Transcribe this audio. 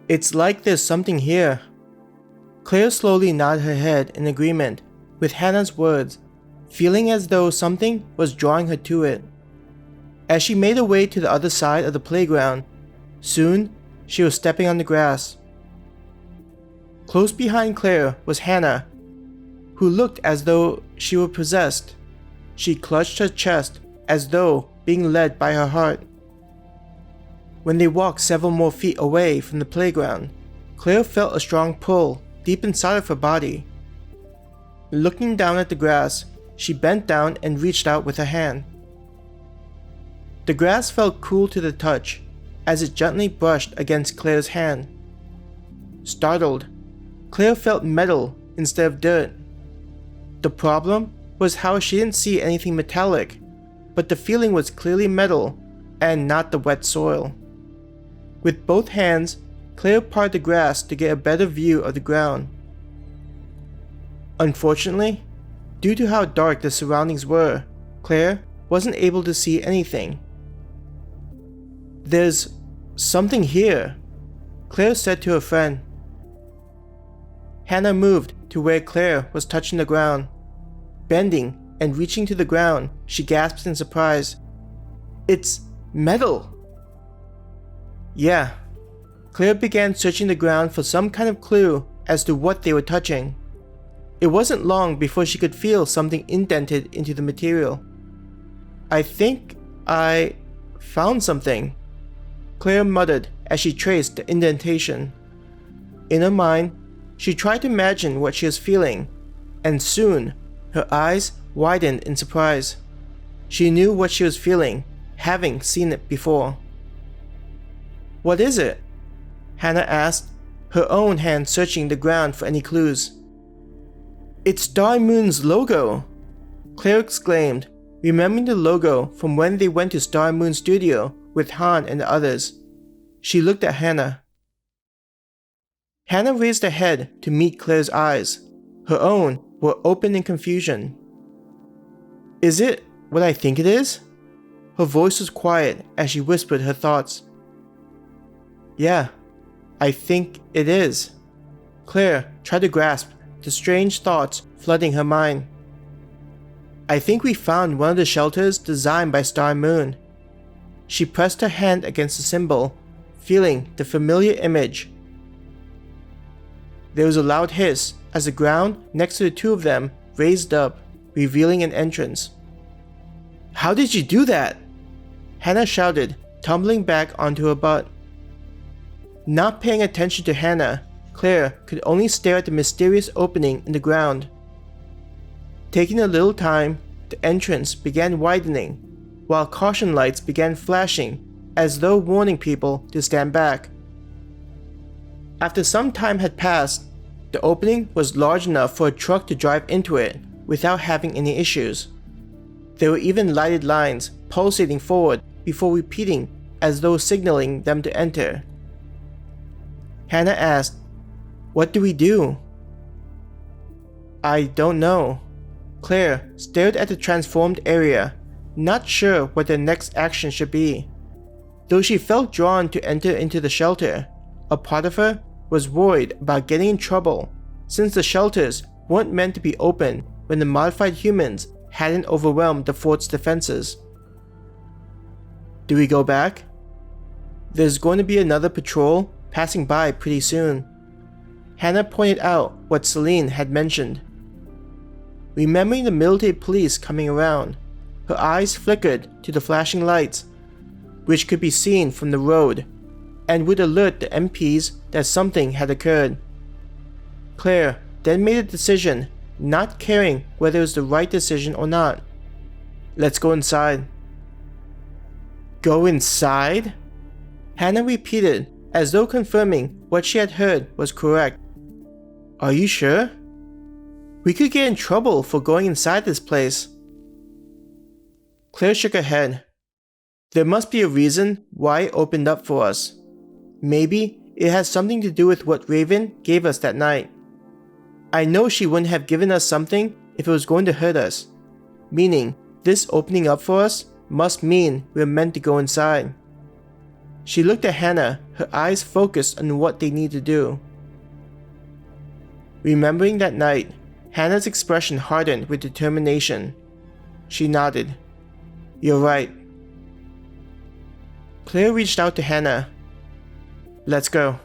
It's like there's something here. Claire slowly nodded her head in agreement with Hannah's words, feeling as though something was drawing her to it. As she made her way to the other side of the playground, soon she was stepping on the grass. Close behind Claire was Hannah, who looked as though she were possessed. She clutched her chest as though being led by her heart. When they walked several more feet away from the playground, Claire felt a strong pull deep inside of her body. Looking down at the grass, she bent down and reached out with her hand. The grass felt cool to the touch as it gently brushed against Claire's hand. Startled, Claire felt metal instead of dirt. The problem was how she didn't see anything metallic, but the feeling was clearly metal and not the wet soil. With both hands, Claire parted the grass to get a better view of the ground. Unfortunately, due to how dark the surroundings were, Claire wasn't able to see anything. "There's something here," Claire said to her friend. Hannah moved to where Claire was touching the ground. Bending and reaching to the ground, she gasped in surprise. "It's metal!" Yeah. Claire began searching the ground for some kind of clue as to what they were touching. It wasn't long before she could feel something indented into the material. "I think I found something," Claire muttered as she traced the indentation. In her mind, she tried to imagine what she was feeling, and soon her eyes widened in surprise. She knew what she was feeling, having seen it before. "What is it?" Hannah asked, her own hand searching the ground for any clues. "It's Star Moon's logo!" Claire exclaimed, remembering the logo from when they went to Star Moon's studio with Han and the others. She looked at Hannah. Hannah raised her head to meet Claire's eyes. Her own were open in confusion. "Is it what I think it is?" Her voice was quiet as she whispered her thoughts. "Yeah, I think it is." Claire tried to grasp the strange thoughts flooding her mind. "I think we found one of the shelters designed by Star Moon." She pressed her hand against the symbol, feeling the familiar image. There was a loud hiss as the ground next to the two of them raised up, revealing an entrance. "How did you do that?" Hannah shouted, tumbling back onto her butt. Not paying attention to Hannah, Claire could only stare at the mysterious opening in the ground. Taking a little time, the entrance began widening, while caution lights began flashing as though warning people to stand back. After some time had passed, the opening was large enough for a truck to drive into it without having any issues. There were even lighted lines pulsating forward before repeating as though signaling them to enter. Hannah asked, "What do we do?" "I don't know." Claire stared at the transformed area, not sure what their next action should be. Though she felt drawn to enter into the shelter, a part of her was worried about getting in trouble, since the shelters weren't meant to be open when the modified humans hadn't overwhelmed the fort's defenses. "Do we go back?" "There's going to be another patrol passing by pretty soon." Hannah pointed out what Celine had mentioned. Remembering the military police coming around, her eyes flickered to the flashing lights, which could be seen from the road, and would alert the MPs that something had occurred. Claire then made a decision, not caring whether it was the right decision or not. "Let's go inside." "Go inside?" Hannah repeated, as though confirming what she had heard was correct. "Are you sure? We could get in trouble for going inside this place." Claire shook her head. "There must be a reason why it opened up for us. Maybe it has something to do with what Raven gave us that night. I know she wouldn't have given us something if it was going to hurt us. Meaning, this opening up for us must mean we're meant to go inside." She looked at Hannah, her eyes focused on what they need to do. Remembering that night, Hannah's expression hardened with determination. She nodded. "You're right." Claire reached out to Hannah. "Let's go."